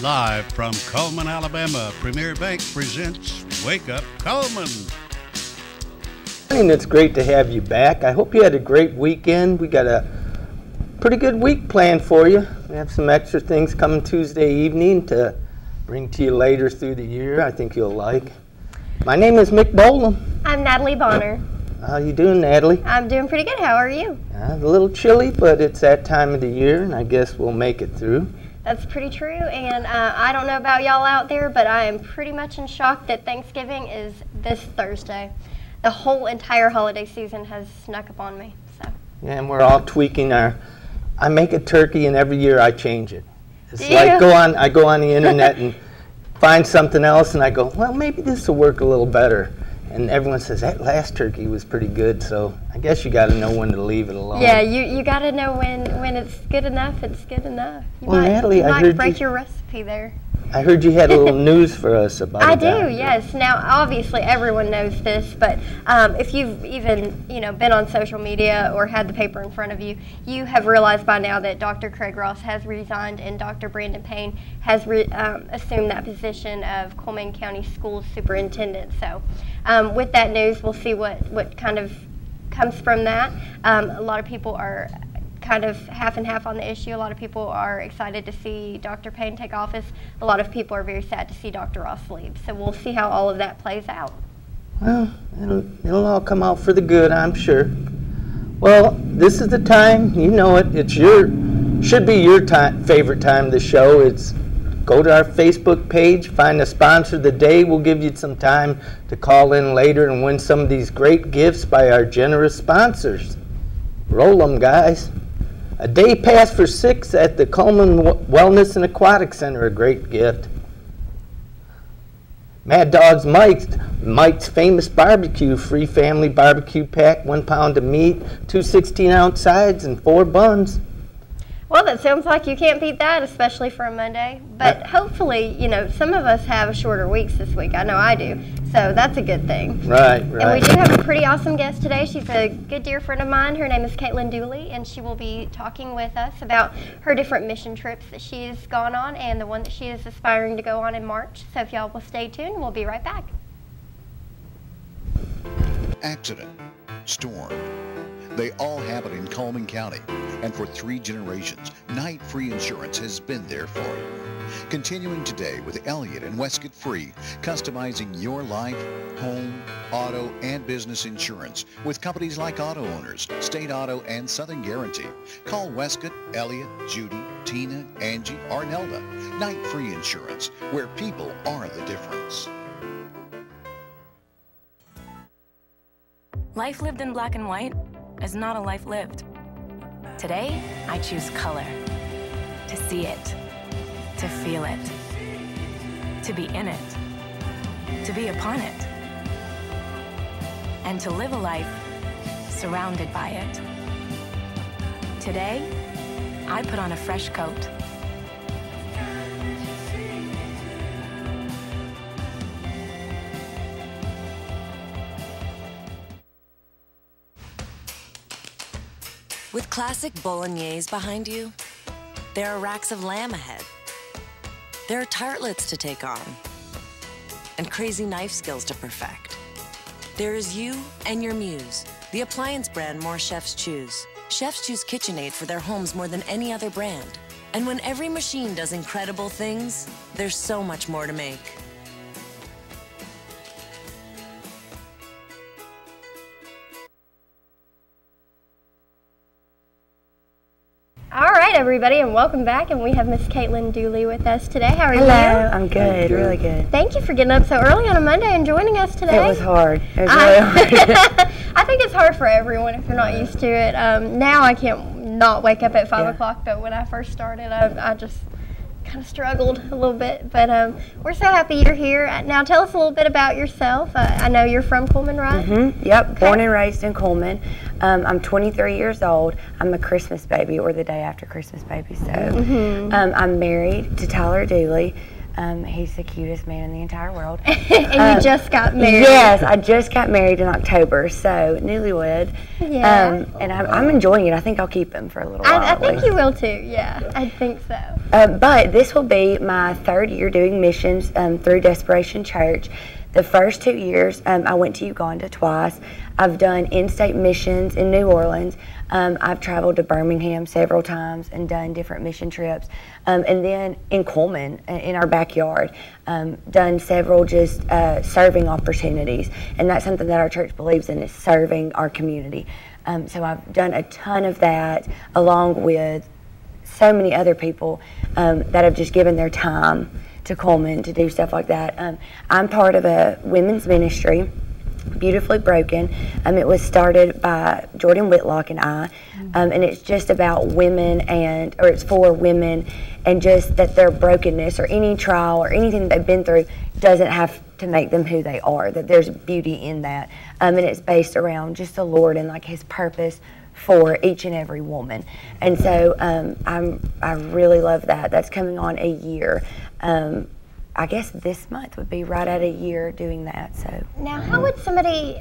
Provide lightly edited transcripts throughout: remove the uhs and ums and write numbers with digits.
Live from Cullman, Alabama, Premier Bank presents Wake Up Cullman. It's great to have you back. I hope you had a great weekend. We got a pretty good week planned for you. We have some extra things coming Tuesday evening to bring to you later through the year I think you'll like. My name is Mick Dolan. I'm Natalie Bonner. How you doing, Natalie? I'm doing pretty good. How are you? A little chilly, but it's that time of the year, and I guess we'll make it through. That's pretty true, and I don't know about y'all out there, but I am pretty much in shock that Thanksgiving is this Thursday. The whole entire holiday season has snuck up on me. So. Yeah, and we're all tweaking our. I make a turkey, and every year I change it. It's Do like you? I go on the internet and find something else, and I go, well, maybe this will work a little better. And everyone says, that last turkey was pretty good, so I guess you got to know when to leave it alone. Yeah, you got to know when it's good enough, it's good enough. Natalie, you I might heard break your recipe there. I heard you had a little news for us about I a doctor. do, yes. Now, obviously, everyone knows this, but if you've even, been on social media or had the paper in front of you, you have realized by now that Dr. Craig Ross has resigned and Dr. Brandon Payne has assumed that position of Cullman County Schools Superintendent. So, with that news, we'll see what kind of comes from that. A lot of people are kind of half and half on the issue. A lot of people are excited to see Dr. Payne take office. A lot of people are very sad to see Dr. Ross leave. So we'll see how all of that plays out. Well, it'll all come out for the good, I'm sure. Well, this is the time, you know it. Should be your favorite time of the show. It's go to our Facebook page, find a sponsor of the day. We'll give you some time to call in later and win some of these great gifts by our generous sponsors. Roll them, guys. A day pass for 6 at the Cullman Wellness and Aquatic Center, a great gift. Mad Dog's Mike's Famous Barbecue, free family barbecue pack, 1 pound of meat, 2 16-ounce sides, and 4 buns. Well, that sounds like you can't beat that, especially for a Monday. But hopefully, some of us have shorter weeks this week. I know I do. So that's a good thing. Right. And we do have a pretty awesome guest today. She's a good dear friend of mine. Her name is Katelyn Dooley, and she will be talking with us about her different mission trips that she has gone on and the one that she is aspiring to go on in March. So if y'all will stay tuned, we'll be right back. Accident, storm, they all happen in Cullman County, and for 3 generations, Night Free Insurance has been there for you. Continuing today with Elliott and Westcott Free, customizing your life, home, auto, and business insurance with companies like Auto Owners, State Auto, and Southern Guarantee. Call Westcott, Elliott, Judy, Tina, Angie, or Nelda. Night Free Insurance, where people are the difference. Life lived in black and white is not a life lived. Today, I choose color. To see it. To feel it. To be in it. To be upon it. And to live a life surrounded by it. Today, I put on a fresh coat. With classic bolognese behind you, there are racks of lamb ahead. There are tartlets to take on, and crazy knife skills to perfect. There is you and your muse, the appliance brand more chefs choose. Chefs choose KitchenAid for their homes more than any other brand. And when every machine does incredible things, there's so much more to make. All right, everybody, and welcome back. And we have Miss Katelyn Dooley with us today. How are you? Hello, I'm good, really good. Thank you for getting up so early on a Monday and joining us today. It was hard. It was really hard. I think it's hard for everyone if you're not used to it. Now I can't not wake up at 5 o'clock, but when I first started, I just kind of struggled a little bit. But we're so happy you're here. Now tell us a little bit about yourself. I know you're from Cullman, right? Mm-hmm. Yep, okay. Born and raised in Cullman. I'm 23 years old. I'm a Christmas baby, or the day after Christmas baby. So I'm married to Tyler Dooley. He's the cutest man in the entire world. And you just got married. Yes, I just got married in October, so newlywed. Yeah. And I'm enjoying it. I think I'll keep him for a little while. I think you will too, yeah. I think so. But this will be my 3rd year doing missions through Desperation Church. The first 2 years, I went to Uganda twice. I've done in-state missions in New Orleans. I've traveled to Birmingham several times and done different mission trips. And then in Cullman, in our backyard, done several just serving opportunities. And that's something that our church believes in, is serving our community. So I've done a ton of that, along with so many other people that have just given their time to Cullman to do stuff like that. I'm part of a women's ministry, Beautifully Broken. It was started by Jordan Whitlock and I, and it's just about women, or it's for women, and just that their brokenness or any trial or anything they've been through doesn't have to make them who they are, that there's beauty in that. And it's based around just the Lord and like His purpose for each and every woman. And so I really love that. That's coming on a year. I guess this month would be right at a year doing that. So now, how would somebody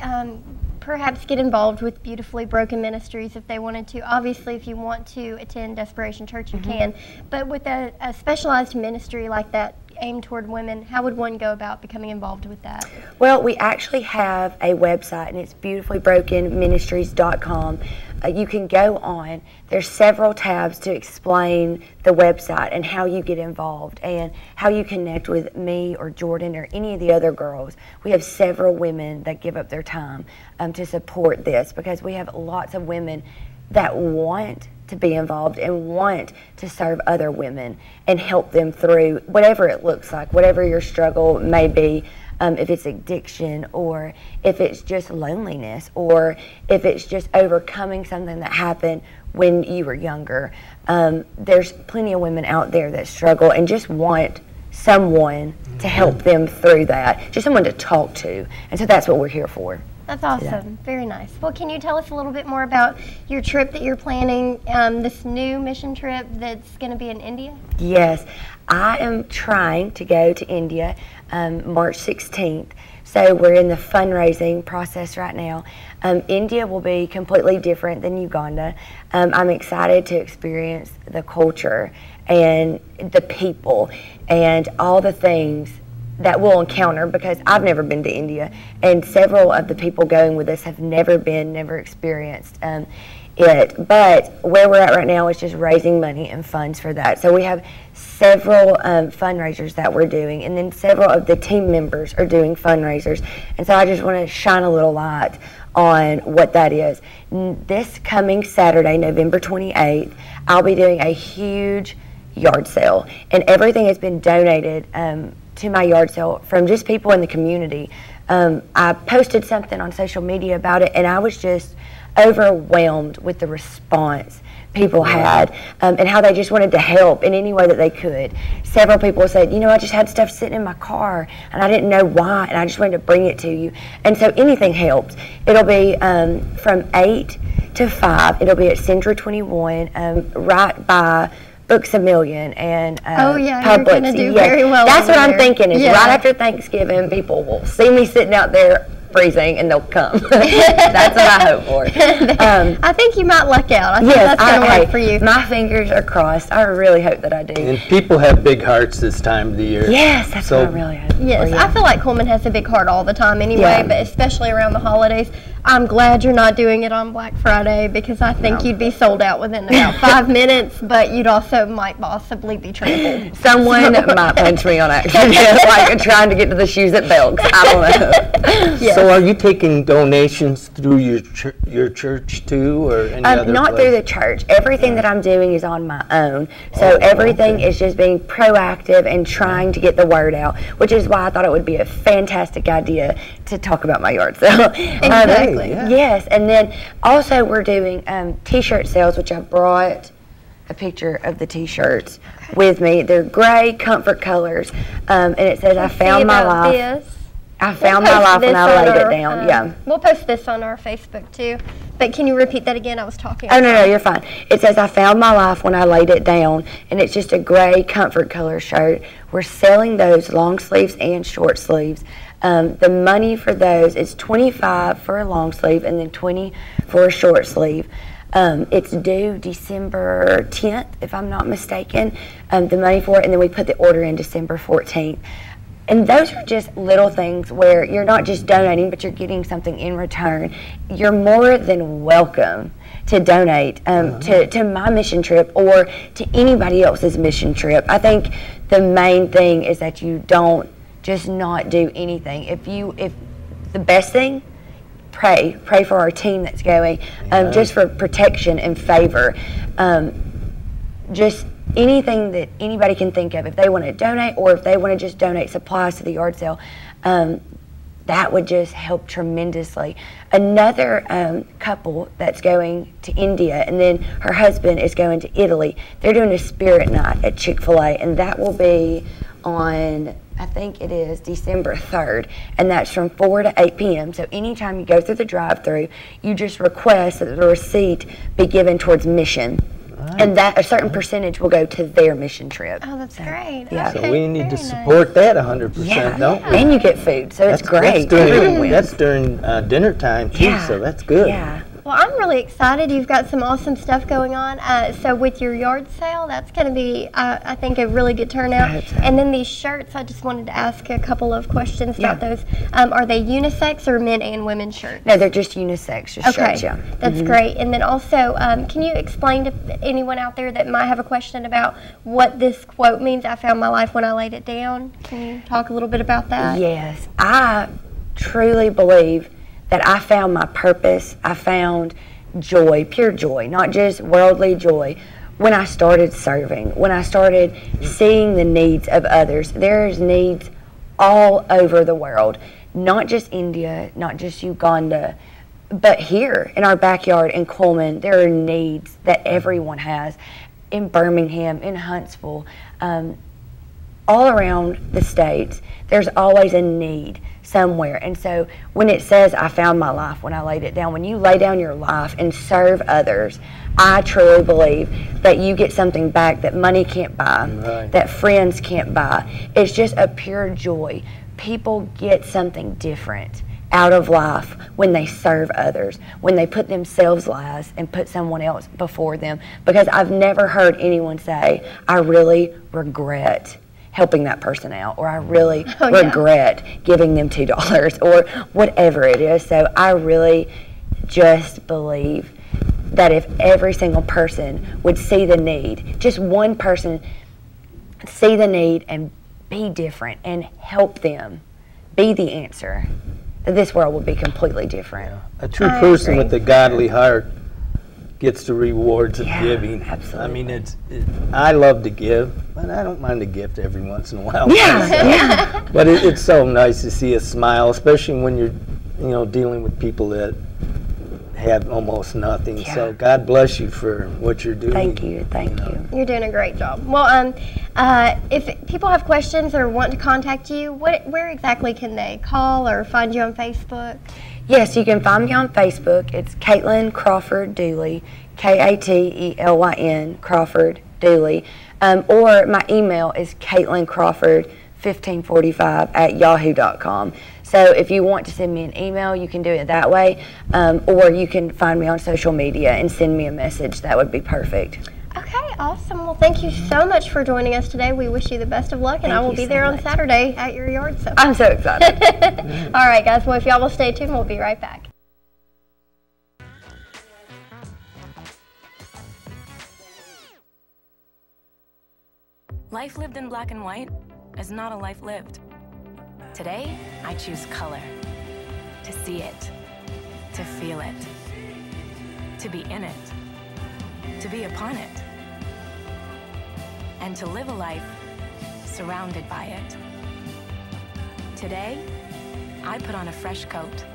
perhaps get involved with Beautifully Broken Ministries if they wanted to? Obviously, if you want to attend Desperation Church, you can. But with a specialized ministry like that aimed toward women, how would one go about becoming involved with that? Well, we actually have a website, and it's beautifullybrokenministries.com. You can go on. There's several tabs to explain the website and how you get involved and how you connect with me or Jordan or any of the other girls. We have several women that give up their time to support this, because we have lots of women that want to be involved and want to serve other women and help them through whatever it looks like, whatever your struggle may be. If it's addiction, or if it's just loneliness, or if it's just overcoming something that happened when you were younger. There's plenty of women out there that struggle and just want someone to help them through that, just someone to talk to. And so that's what we're here for. That's awesome. Yeah. Very nice. Well, can you tell us a little bit more about your trip that you're planning, this new mission trip that's going to be in India? Yes. I am trying to go to India March 16th. So we're in the fundraising process right now. India will be completely different than Uganda. I'm excited to experience the culture and the people and all the things that we'll encounter, because I've never been to India, and several of the people going with us have never experienced it. But where we're at right now is just raising money and funds for that. So we have several fundraisers that we're doing, and then several of the team members are doing fundraisers. And so I just want to shine a little light on what that is. This coming Saturday, November 28th, I'll be doing a huge yard sale, and everything has been donated to my yard sale from just people in the community. I posted something on social media about it, and I was just overwhelmed with the response people had, and how they just wanted to help in any way that they could. Several people said, I just had stuff sitting in my car and I didn't know why, and I just wanted to bring it to you. And so anything helps. It'll be from 8 to 5. It'll be at Century 21, right by Books A Million and Publix. You're gonna do very well. That's what I'm there. thinking is right after Thanksgiving, people will see me sitting out there freezing and they'll come. That's what I hope for. I think you might luck out. I think that's going to work for you. My fingers are crossed. I really hope that I do. And people have big hearts this time of the year. Yes, that's what I really hope for. Yes, I feel like Cullman has a big heart all the time anyway, but especially around the holidays. I'm glad you're not doing it on Black Friday, because I think you'd be sold out within about 5 minutes, but you'd also might possibly be trampled. Someone might punch me on accident, like trying to get to the shoes at Belk's. I don't know. Yes. So are you taking donations through your church too, or any other not place? Through the church. Everything that I'm doing is on my own. So everything is just being proactive and trying to get the word out, which is why I thought it would be a fantastic idea to talk about my yard sale. Exactly. Yes, and then also we're doing T-shirt sales, which I brought a picture of the T-shirts with me. They're gray comfort colors, and it says, "I found my life." This. I I found my life when I laid it down. Yeah. We'll post this on our Facebook too. But can you repeat that again? I was talking. Oh, no, you're fine. It says, I found my life when I laid it down, and it's just a gray comfort color shirt. We're selling those long sleeves and short sleeves. The money for those is $25 for a long sleeve and then $20 for a short sleeve. It's due December 10th, if I'm not mistaken, the money for it, and then we put the order in December 14th. And those are just little things where you're not just donating, but you're getting something in return. You're more than welcome to donate to my mission trip or to anybody else's mission trip. I think the main thing is that you don't just not do anything. If the best thing, pray for our team that's going, just for protection and favor. Just anything that anybody can think of, if they want to donate or if they want to just donate supplies to the yard sale, that would just help tremendously. Another couple that's going to India, and then her husband is going to Italy. They're doing a spirit night at Chick-fil-A, and that will be on, I think it is December 3rd, and that's from 4 to 8 p.m. So anytime you go through the drive-thru, you just request that the receipt be given towards mission. And that a certain percentage will go to their mission trip. Oh, that's great. Yeah. So we need to support that 100%, don't we? And you get food, so it's great. That's during dinner time too, so that's good. Yeah. Well, I'm really excited. You've got some awesome stuff going on. So with your yard sale, that's going to be, I think, a really good turnout. I hope so. And then these shirts, I just wanted to ask a couple of questions about those. Are they unisex or men and women shirts? No, they're just unisex, just shirts, yeah. That's great. And then also, can you explain to anyone out there that might have a question about what this quote means, I found my life when I laid it down? Can you talk a little bit about that? Yes. I truly believe that I found my purpose. I found joy, pure joy, not just worldly joy. When I started serving, when I started seeing the needs of others, there's needs all over the world, not just India, not just Uganda, but here in our backyard in Cullman, there are needs that everyone has. In Birmingham, in Huntsville, all around the states, there's always a need somewhere. And so when it says, I found my life when I laid it down, when you lay down your life and serve others, I truly believe that you get something back that money can't buy, that friends can't buy. It's just a pure joy. People get something different out of life when they serve others, when they put themselves last and put someone else before them. Because I've never heard anyone say, I really regret helping that person out, or I really regret giving them $2, or whatever it is. So I really just believe that if every single person would see the need, just one person see the need and be different and help them be the answer, that this world would be completely different. A true person with a godly heart gets the rewards of giving. Absolutely. I mean, I love to give, but I don't mind a gift every once in a while. But it's so nice to see a smile, especially when you're, dealing with people that have almost nothing. So God bless you for what you're doing. Thank you. Thank you. You're doing a great job. Well, if people have questions or want to contact you, where exactly can they call or find you on Facebook? Yes, you can find me on Facebook. It's Katelyn Crawford Dooley, Katelyn Crawford Dooley. Or my email is CaitlinCrawford1545@yahoo.com. So if you want to send me an email, you can do it that way. Or you can find me on social media and send me a message. That would be perfect. Okay, awesome. Well, thank you so much for joining us today. We wish you the best of luck, and I will be there on Saturday at your yard sale. I'm so excited. All right, guys. Well, if y'all will stay tuned, we'll be right back. Life lived in black and white is not a life lived. Today, I choose color. To see it. To feel it. To be in it. To be upon it. And to live a life surrounded by it. Today, I put on a fresh coat.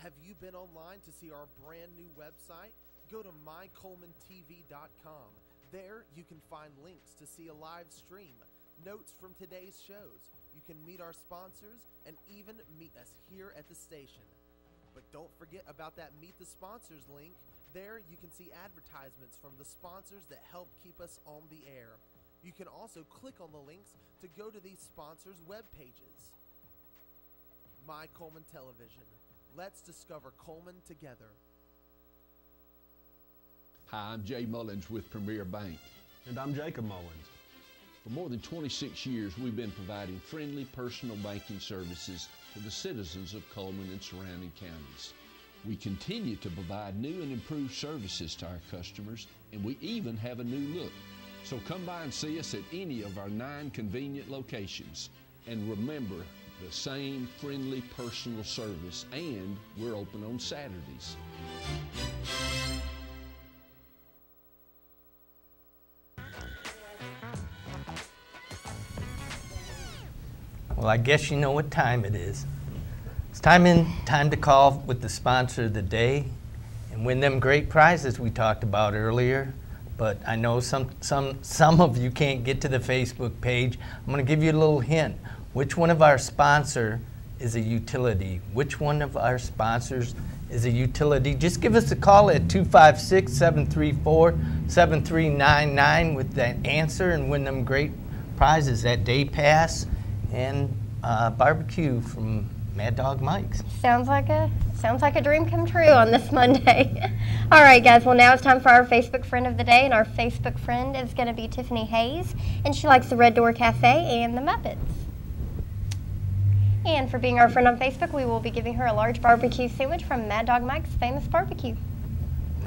Have you been online to see our brand new website? Go to mycullmantv.com. There you can find links to see a live stream, notes from today's shows. You can meet our sponsors and even meet us here at the station. But don't forget about that Meet the Sponsors link. There you can see advertisements from the sponsors that help keep us on the air. You can also click on the links to go to these sponsors' web pages. My Cullman Television. Let's discover Cullman together. Hi, I'm Jay Mullins with Premier Bank. And I'm Jacob Mullins. For more than 26 years, we've been providing friendly personal banking services to the citizens of Cullman and surrounding counties. We continue to provide new and improved services to our customers, and we even have a new look. So come by and see us at any of our 9 convenient locations. And remember, the same friendly personal service, and we're open on Saturdays. Well, I guess you know what time it is. It's time to call with the sponsor of the day and win them great prizes we talked about earlier. But I know some of you can't get to the Facebook page. I'm going to give you a little hint. Which one of our sponsor is a utility? Which one of our sponsors is a utility? Just give us a call at 256-734-7399 with that answer and win them great prizes, that day pass and barbecue from Mad Dog Mike's. Sounds like a dream come true on this Monday. All right, guys. Well, now it's time for our Facebook friend of the day, and our Facebook friend is going to be Tiffany Hayes, and she likes the Red Door Cafe and the Muppets. And for being our friend on Facebook, we will be giving her a large barbecue sandwich from Mad Dog Mike's Famous Barbecue.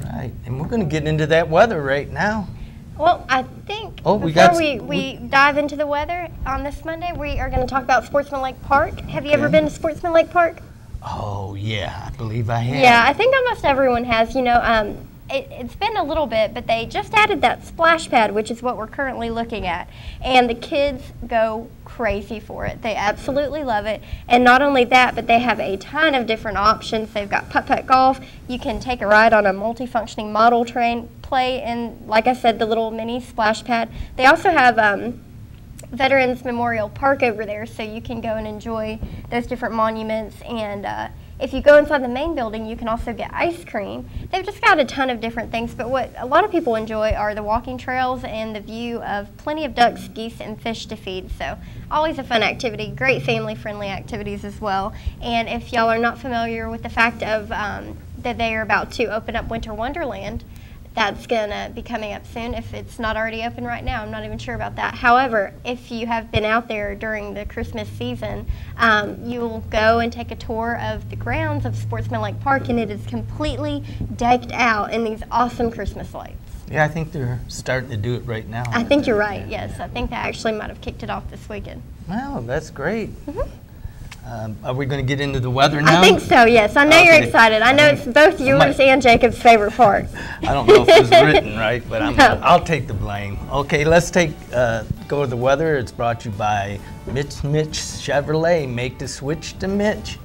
Right, and we're going to get into that weather right now. Well, I think before we dive into the weather on this Monday, we are going to talk about Sportsman Lake Park. Have you ever been to Sportsman Lake Park? Oh, yeah, I believe I have. Yeah, I think almost everyone has. You know, it's been a little bit, but they just added that splash pad, which is what we're currently looking at. And the kids go crazy for it. They absolutely love it. And not only that, but they have a ton of different options. They've got putt-putt golf. You can take a ride on a multifunctioning model train, play in, like I said, the little mini splash pad. They also have Veterans Memorial Park over there, so you can go and enjoy those different monuments. And if you go inside the main building, you can also get ice cream. They've just got a ton of different things, but what a lot of people enjoy are the walking trails and the view of plenty of ducks, geese, and fish to feed. So always a fun activity, great family-friendly activities as well. And if y'all are not familiar with the fact of that they are about to open up Winter Wonderland, that's going to be coming up soon. If it's not already open right now, I'm not even sure about that. However, if you have been out there during the Christmas season, you'll go and take a tour of the grounds of Sportsman Lake Park, and it is completely decked out in these awesome Christmas lights. Yeah, I think they're starting to do it right now. I think you're right, yes. I think they actually might have kicked it off this weekend. Well, that's great. Mm-hmm. Are we going to get into the weather now? I think so, yes. I know you're excited. I know it's both yours and Jacob's favorite part. I don't know if it was written right, but I'll take the blame. Okay, let's go to the weather. It's brought to you by Mitch Chevrolet. Make the switch to Mitch.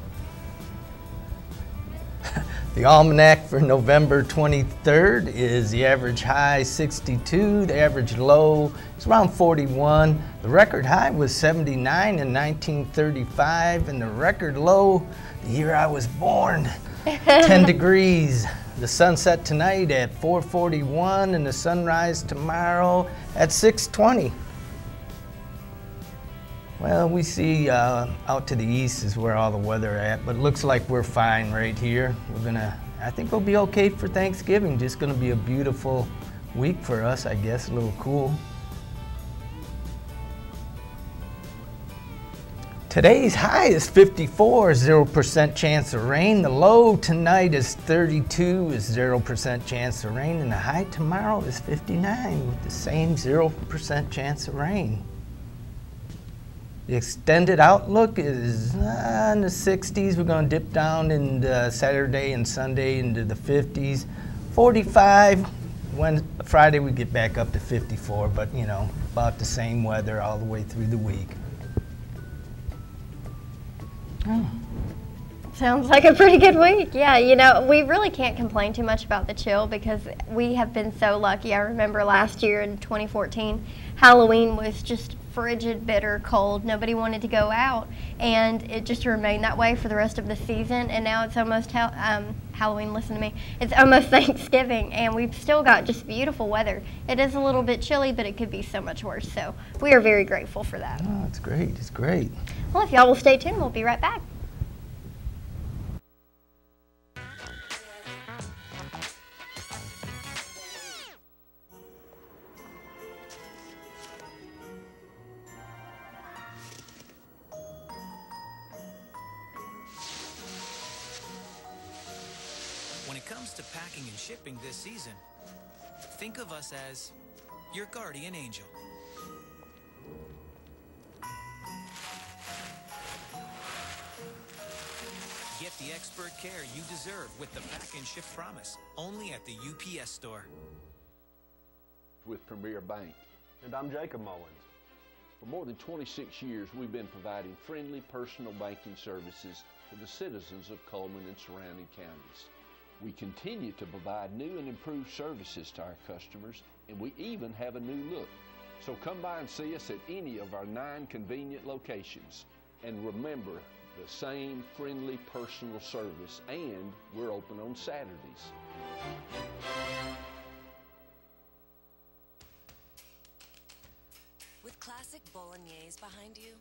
The almanac for November 23rd is the average high 62, the average low is around 41. The record high was 79 in 1935, and the record low, the year I was born, 10 degrees. The sunset tonight at 4:41, and the sunrise tomorrow at 6:20. Well, we see out to the east is where all the weather at, but it looks like we're fine right here. I think we'll be okay for Thanksgiving. Just gonna be a beautiful week for us, I guess, a little cool. Today's high is 54, 0% chance of rain. The low tonight is 32, is 0% chance of rain, and the high tomorrow is 59 with the same 0% chance of rain. The extended outlook is in the 60s. We're going to dip down in Saturday and Sunday into the 50s. 45. Friday we get back up to 54, but you know, about the same weather all the way through the week. Oh. Sounds like a pretty good week. Yeah, you know, we really can't complain too much about the chill because we have been so lucky. I remember last year in 2014, Halloween was just frigid, bitter, cold. Nobody wanted to go out, and it just remained that way for the rest of the season. And now it's almost Halloween, listen to me. It's almost Thanksgiving, and we've still got just beautiful weather. It is a little bit chilly, but it could be so much worse. So we are very grateful for that. Oh, it's great. It's great. Well, if y'all will stay tuned, we'll be right back. When it comes to packing and shipping this season, think of us as your guardian angel. Get the expert care you deserve with the Pack and Ship Promise, only at the UPS store. With Premier Bank. And I'm Jacob Mullins. For more than 26 years, we've been providing friendly personal banking services to the citizens of Cullman and surrounding counties. We continue to provide new and improved services to our customers, and we even have a new look. So come by and see us at any of our 9 convenient locations. And remember, the same friendly personal service, and we're open on Saturdays. With classic bolognese behind you,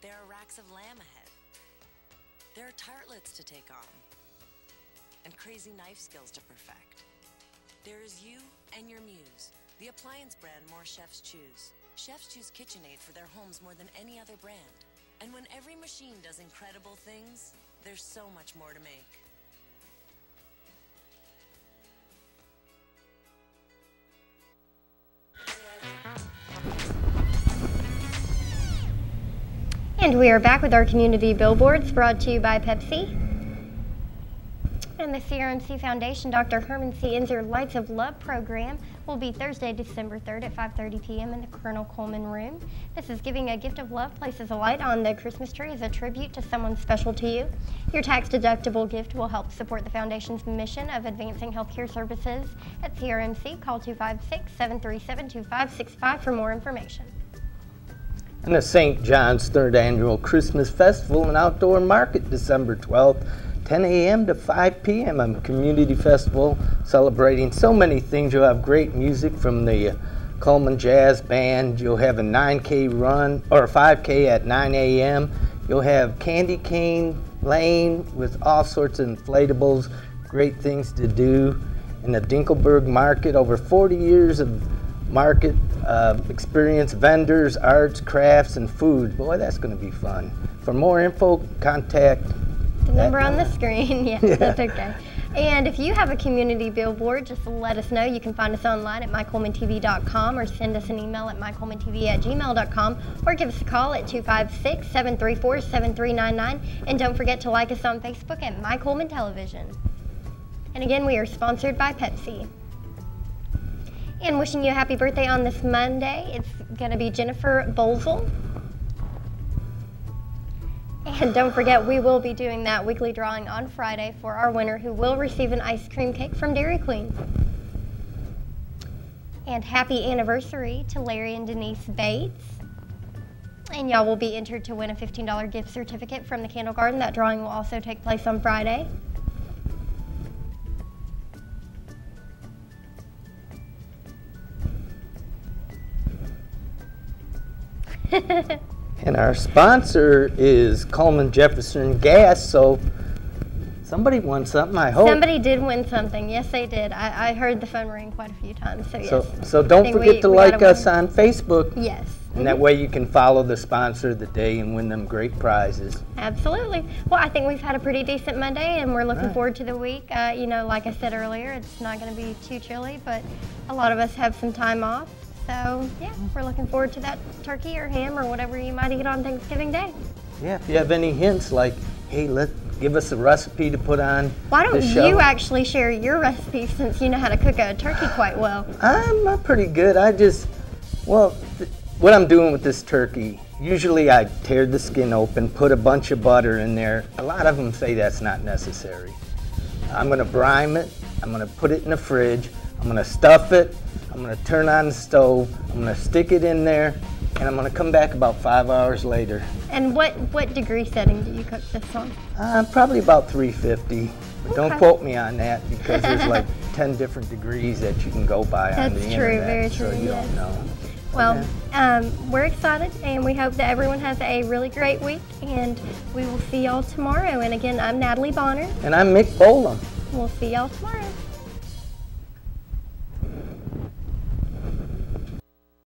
there are racks of lamb ahead. There are tartlets to take on, and crazy knife skills to perfect. There is you and your muse, the appliance brand more chefs choose. Chefs choose KitchenAid for their homes more than any other brand. And when every machine does incredible things, there's so much more to make. And we are back with our community billboards brought to you by Pepsi. And the CRMC Foundation Dr. Herman C. Inzer Lights of Love program will be Thursday, December 3rd at 5:30 p.m. in the Colonel Cullman room. This is giving a gift of love, places a light on the Christmas tree as a tribute to someone special to you. Your tax-deductible gift will help support the Foundation's mission of advancing healthcare services. At CRMC, call 256-737-2565 for more information. And the St. John's 3rd Annual Christmas Festival and Outdoor Market, December 12th, 10 a.m. to 5 p.m. A community festival celebrating so many things. You'll have great music from the Cullman Jazz Band. You'll have a 9K run, or a 5K at 9 a.m. You'll have Candy Cane Lane with all sorts of inflatables, great things to do. In the Dinkelberg Market, over 40 years of market experience, vendors, arts, crafts, and food. Boy, that's going to be fun. For more info, contact the number on the screen. Yes, yeah. That's okay. And if you have a community billboard, just let us know. You can find us online at mycolementv.com or send us an email at mycolementv@gmail.com or give us a call at 256-734-7399. And don't forget to like us on Facebook at My Cullman Television. And again, we are sponsored by Pepsi. And wishing you a happy birthday on this Monday, it's going to be Jennifer Bolzel. And don't forget, we will be doing that weekly drawing on Friday for our winner, who will receive an ice cream cake from Dairy Queen. And happy anniversary to Larry and Denise Bates. And y'all will be entered to win a $15 gift certificate from the Candle Garden. That drawing will also take place on Friday. And our sponsor is Cullman Jefferson Gas, so somebody won something, I hope. Somebody did win something. Yes, they did. I heard the phone ring quite a few times, so yes. So don't forget to like us on Facebook. Yes. And that way you can follow the sponsor of the day and win them great prizes. Absolutely. Well, I think we've had a pretty decent Monday, and we're looking forward to the week. You know, like I said earlier, it's not going to be too chilly, but a lot of us have some time off. So, yeah, we're looking forward to that turkey or ham or whatever you might eat on Thanksgiving Day. Yeah, if you have any hints like, hey, give us a recipe to put on Why don't the show. You actually share your recipe, since you know how to cook a turkey quite well? I'm not pretty good. What I'm doing with this turkey Usually I tear the skin open, put a bunch of butter in there. A lot of them say that's not necessary. I'm going to brine it, I'm going to put it in the fridge, I'm going to stuff it, I'm going to turn on the stove, I'm going to stick it in there, and I'm going to come back about 5 hours later. And what degree setting do you cook this on? Probably about 350. But Okay. don't quote me on that because there's like 10 different degrees that you can go by on the That's true, internet. very so true, you yes. don't know. Well, we're excited, and we hope that everyone has a really great week, and we will see y'all tomorrow. And again, I'm Natalie Bonner. And I'm Mick Bolam. We'll see y'all tomorrow.